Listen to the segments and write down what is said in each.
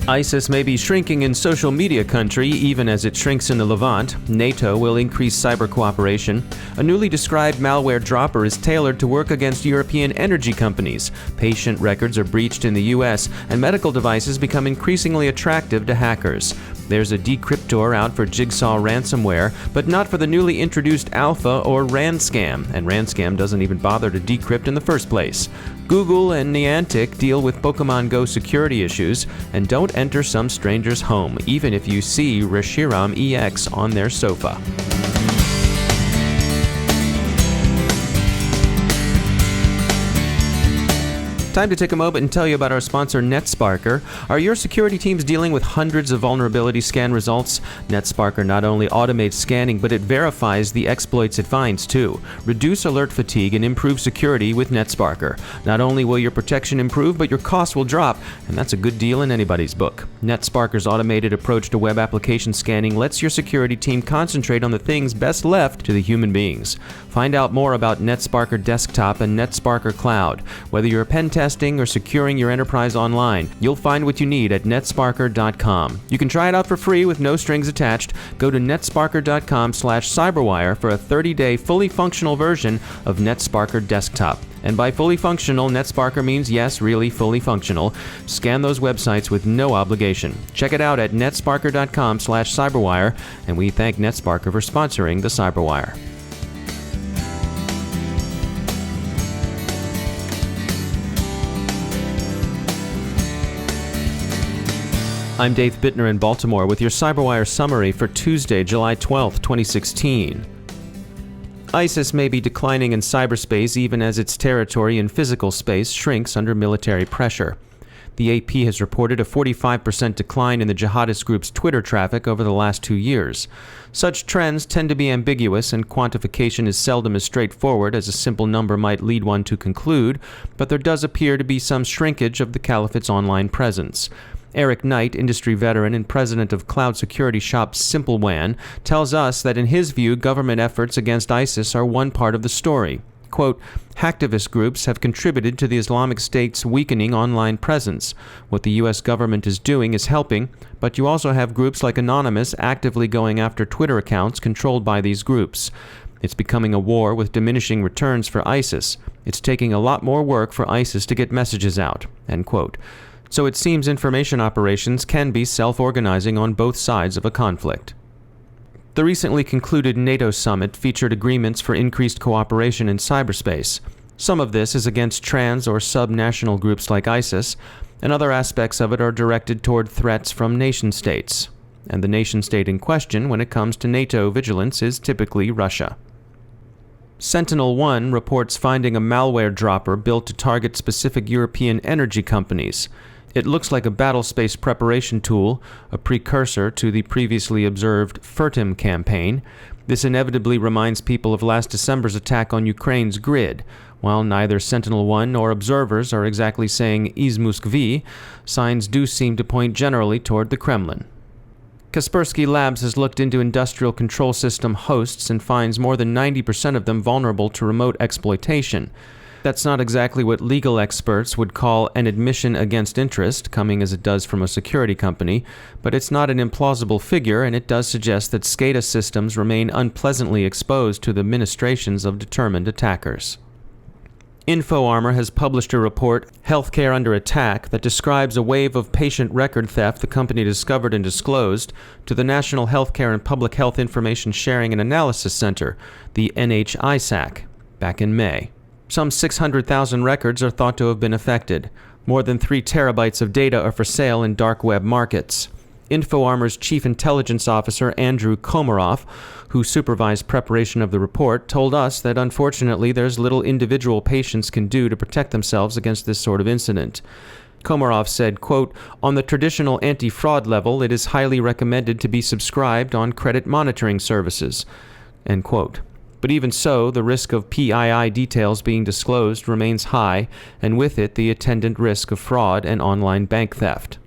ISIS may be shrinking in social media country even as it shrinks in the Levant. NATO will increase cyber cooperation. A newly described malware dropper is tailored to work against European energy companies. Patient records are breached in the US, and medical devices become increasingly attractive to hackers. There's a decryptor out for Jigsaw ransomware, but not for the newly introduced Alpha or Ranscam, and Ranscam doesn't even bother to decrypt in the first place. Google and Niantic deal with Pokemon Go security issues, and don't enter some stranger's home, even if you see Reshiram EX on their sofa. Time to take a moment and tell you about our sponsor, NetSparker. Are your security teams dealing with hundreds of vulnerability scan results? NetSparker not only automates scanning, but it verifies the exploits it finds too. Reduce alert fatigue and improve security with NetSparker. Not only will your protection improve, but your costs will drop, and that's a good deal in anybody's book. NetSparker's automated approach to web application scanning lets your security team concentrate on the things best left to the human beings. Find out more about NetSparker Desktop and NetSparker Cloud. Whether you're pen testing or securing your enterprise online, you'll find what you need at netsparker.com. You can try it out for free with no strings attached. Go to netsparker.com/cyberwire for a 30-day fully functional version of NetSparker Desktop. And by fully functional, NetSparker means yes, really fully functional. Scan those websites with no obligation. Check it out at netsparker.com/cyberwire, and we thank NetSparker for sponsoring the CyberWire. I'm Dave Bittner in Baltimore with your CyberWire summary for Tuesday, July 12, 2016. ISIS may be declining in cyberspace even as its territory in physical space shrinks under military pressure. The AP has reported a 45% decline in the jihadist group's Twitter traffic over the last 2 years. Such trends tend to be ambiguous, and quantification is seldom as straightforward as a simple number might lead one to conclude, but there does appear to be some shrinkage of the caliphate's online presence. Eric Knight, industry veteran and president of cloud security shop SimpleWAN, tells us that in his view, government efforts against ISIS are one part of the story. Quote, hacktivist groups have contributed to the Islamic State's weakening online presence. What the U.S. government is doing is helping, but you also have groups like Anonymous actively going after Twitter accounts controlled by these groups. It's becoming a war with diminishing returns for ISIS. It's taking a lot more work for ISIS to get messages out. End quote. So it seems information operations can be self-organizing on both sides of a conflict. The recently concluded NATO summit featured agreements for increased cooperation in cyberspace. Some of this is against trans or sub-national groups like ISIS, and other aspects of it are directed toward threats from nation-states. And the nation-state in question when it comes to NATO vigilance is typically Russia. Sentinel-1 reports finding a malware dropper built to target specific European energy companies. It looks like a battlespace preparation tool, a precursor to the previously observed FIRTIM campaign. This inevitably reminds people of last December's attack on Ukraine's grid. While neither Sentinel-1 nor observers are exactly saying Izmuskvi, signs do seem to point generally toward the Kremlin. Kaspersky Labs has looked into industrial control system hosts and finds more than 90% of them vulnerable to remote exploitation. That's not exactly what legal experts would call an admission against interest, coming as it does from a security company, but it's not an implausible figure, and it does suggest that SCADA systems remain unpleasantly exposed to the ministrations of determined attackers. InfoArmor has published a report, Healthcare Under Attack, that describes a wave of patient record theft the company discovered and disclosed to the National Healthcare and Public Health Information Sharing and Analysis Center, the NHISAC, back in May. Some 600,000 records are thought to have been affected. More than 3 terabytes of data are for sale in dark web markets. InfoArmor's chief intelligence officer, Andrew Komarov, who supervised preparation of the report, told us that unfortunately there's little individual patients can do to protect themselves against this sort of incident. Komarov said, quote, on the traditional anti-fraud level, it is highly recommended to be subscribed on credit monitoring services, end quote. But even so, the risk of PII details being disclosed remains high, and with it the attendant risk of fraud and online bank theft.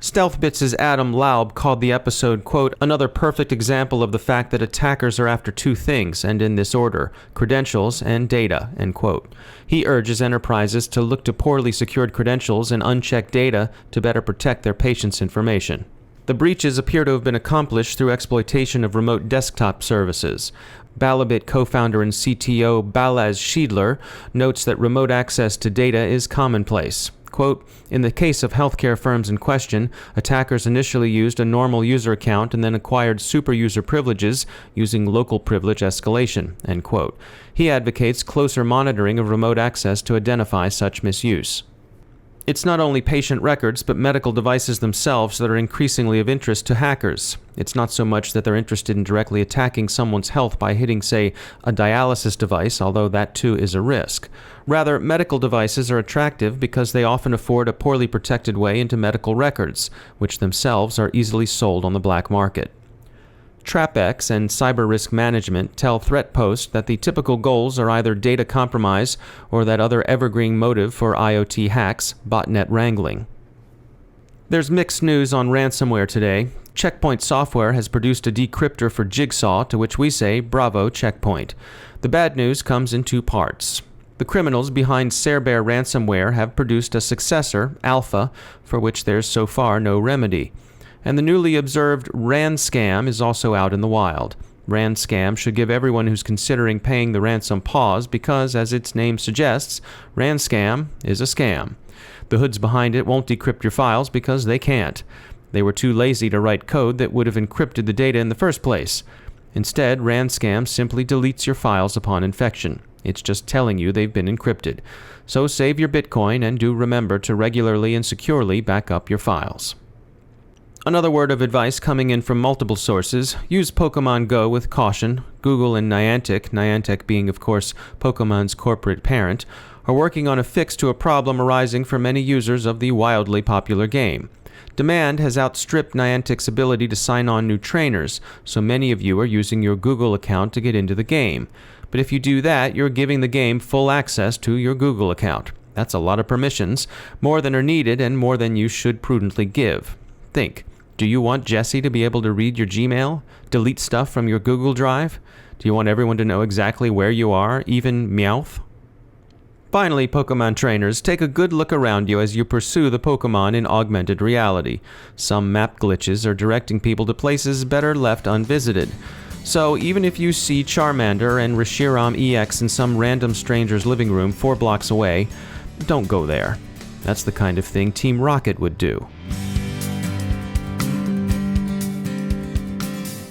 StealthBits' Adam Laub called the episode, quote, another perfect example of the fact that attackers are after two things, and in this order, credentials and data, end quote. He urges enterprises to look to poorly secured credentials and unchecked data to better protect their patients' information. The breaches appear to have been accomplished through exploitation of remote desktop services. Balabit co-founder and CTO Balazs Schiedler notes that remote access to data is commonplace. Quote, in the case of healthcare firms in question, attackers initially used a normal user account and then acquired super user privileges using local privilege escalation, end quote. He advocates closer monitoring of remote access to identify such misuse. It's not only patient records, but medical devices themselves that are increasingly of interest to hackers. It's not so much that they're interested in directly attacking someone's health by hitting, say, a dialysis device, although that too is a risk. Rather, medical devices are attractive because they often afford a poorly protected way into medical records, which themselves are easily sold on the black market. TrapX and Cyber Risk Management tell ThreatPost that the typical goals are either data compromise or that other evergreen motive for IoT hacks, botnet wrangling. There's mixed news on ransomware today. Checkpoint Software has produced a decryptor for Jigsaw, to which we say, bravo, Checkpoint. The bad news comes in two parts. The criminals behind Cerber ransomware have produced a successor, Alpha, for which there's so far no remedy. And the newly observed RanScam is also out in the wild. RanScam should give everyone who's considering paying the ransom pause because, as its name suggests, RanScam is a scam. The hoods behind it won't decrypt your files because they can't. They were too lazy to write code that would have encrypted the data in the first place. Instead, RanScam simply deletes your files upon infection. It's just telling you they've been encrypted. So save your Bitcoin and do remember to regularly and securely back up your files. Another word of advice coming in from multiple sources, use Pokemon Go with caution. Google and Niantic being, of course, Pokemon's corporate parent, are working on a fix to a problem arising for many users of the wildly popular game. Demand has outstripped Niantic's ability to sign on new trainers, so many of you are using your Google account to get into the game. But if you do that, you're giving the game full access to your Google account. That's a lot of permissions, more than are needed and more than you should prudently give. Think. Do you want Jesse to be able to read your Gmail, delete stuff from your Google Drive? Do you want everyone to know exactly where you are, even Meowth? Finally, Pokemon trainers, take a good look around you as you pursue the Pokemon in augmented reality. Some map glitches are directing people to places better left unvisited. So even if you see Charmander and Reshiram EX in some random stranger's living room 4 blocks away, don't go there. That's the kind of thing Team Rocket would do.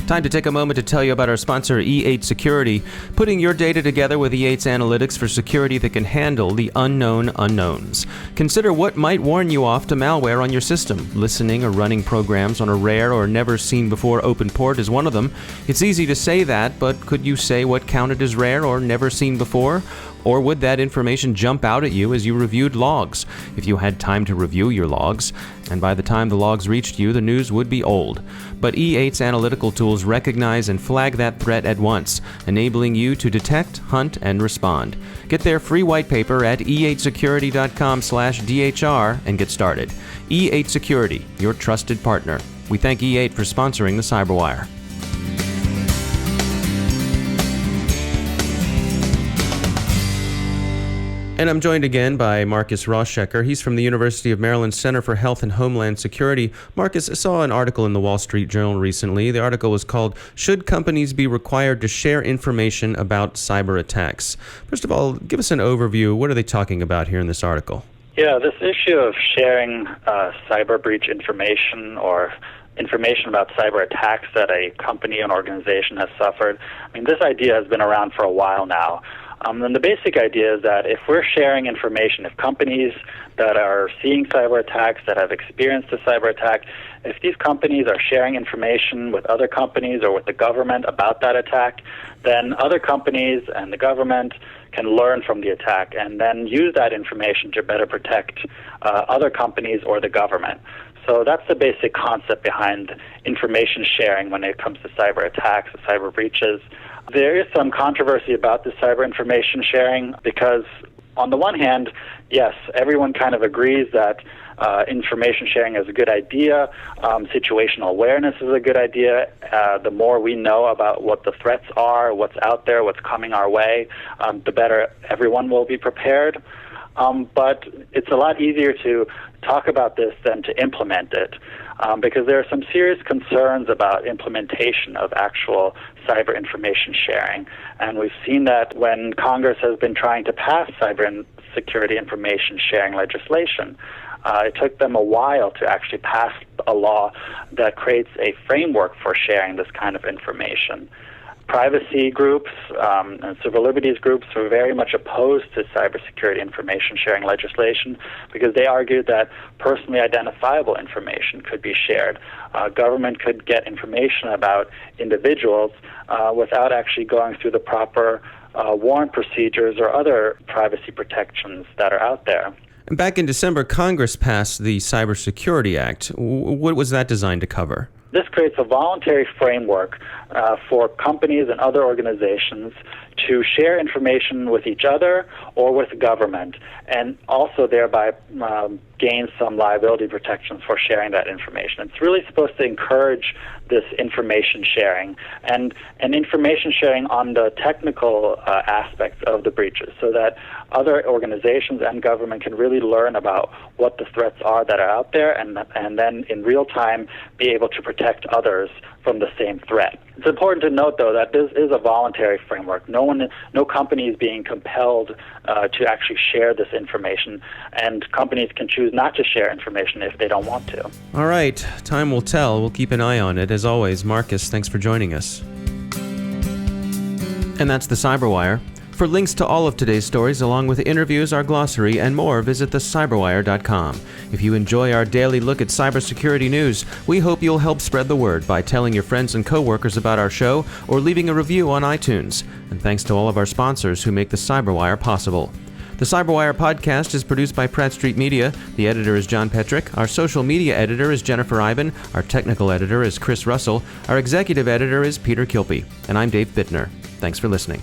Time to take a moment to tell you about our sponsor, E8 Security, putting your data together with E8's analytics for security that can handle the unknown unknowns. Consider what might warn you off to malware on your system. Listening or running programs on a rare or never-seen-before open port is one of them. It's easy to say that, but could you say what counted as rare or never seen before? Or would that information jump out at you as you reviewed logs? If you had time to review your logs, and by the time the logs reached you, the news would be old. But E8's analytical tools recognize and flag that threat at once, enabling you to detect, hunt, and respond. Get their free white paper at e8security.com/DHR and get started. E8 Security, your trusted partner. We thank E8 for sponsoring the CyberWire. And I'm joined again by Marcus Roschecker. He's from the University of Maryland Center for Health and Homeland Security. Marcus, I saw an article in the Wall Street Journal recently. The article was called, "Should Companies Be Required to Share Information About Cyber Attacks?" First of all, give us an overview. What are they talking about here in this article? Yeah, this issue of sharing cyber breach information or information about cyber attacks that a company or organization has suffered, I mean, this idea has been around for a while now. And the basic idea is that if we're sharing information, if companies that are seeing cyber attacks, that have experienced a cyber attack, if these companies are sharing information with other companies or with the government about that attack, then other companies and the government can learn from the attack and then use that information to better protect other companies or the government. So that's the basic concept behind information sharing when it comes to cyber attacks, cyber breaches. There is some controversy about this cyber information sharing because, on the one hand, yes, everyone kind of agrees that information sharing is a good idea. Situational awareness is a good idea. The more we know about what the threats are, what's out there, what's coming our way, the better everyone will be prepared. But it's a lot easier to talk about this than to implement it, because there are some serious concerns about implementation of actual cyber information sharing. And we've seen that when Congress has been trying to pass cyber and security information sharing legislation. It took them a while to actually pass a law that creates a framework for sharing this kind of information. Privacy groups and civil liberties groups were very much opposed to cybersecurity information sharing legislation because they argued that personally identifiable information could be shared. Government could get information about individuals without actually going through the proper warrant procedures or other privacy protections that are out there. Back in December, Congress passed the Cybersecurity Act. What was that designed to cover? This creates a voluntary framework for companies and other organizations to share information with each other or with government, and also thereby gain some liability protections for sharing that information. It's really supposed to encourage this information sharing and information sharing on the technical aspects of the breaches, so that other organizations and government can really learn about what the threats are that are out there, and then in real time be able to protect others from the same threat. It's important to note, though, that this is a voluntary framework. No company is being compelled to actually share this information, and companies can choose not to share information if they don't want to. All right, time will tell. We'll keep an eye on it. As always, Marcus, thanks for joining us. And that's the CyberWire. For links to all of today's stories, along with interviews, our glossary, and more, visit thecyberwire.com. If you enjoy our daily look at cybersecurity news, we hope you'll help spread the word by telling your friends and coworkers about our show or leaving a review on iTunes. And thanks to all of our sponsors who make the CyberWire possible. The CyberWire podcast is produced by Pratt Street Media. The editor is John Petrick. Our social media editor is Jennifer Iben. Our technical editor is Chris Russell. Our executive editor is Peter Kilpie. And I'm Dave Bittner. Thanks for listening.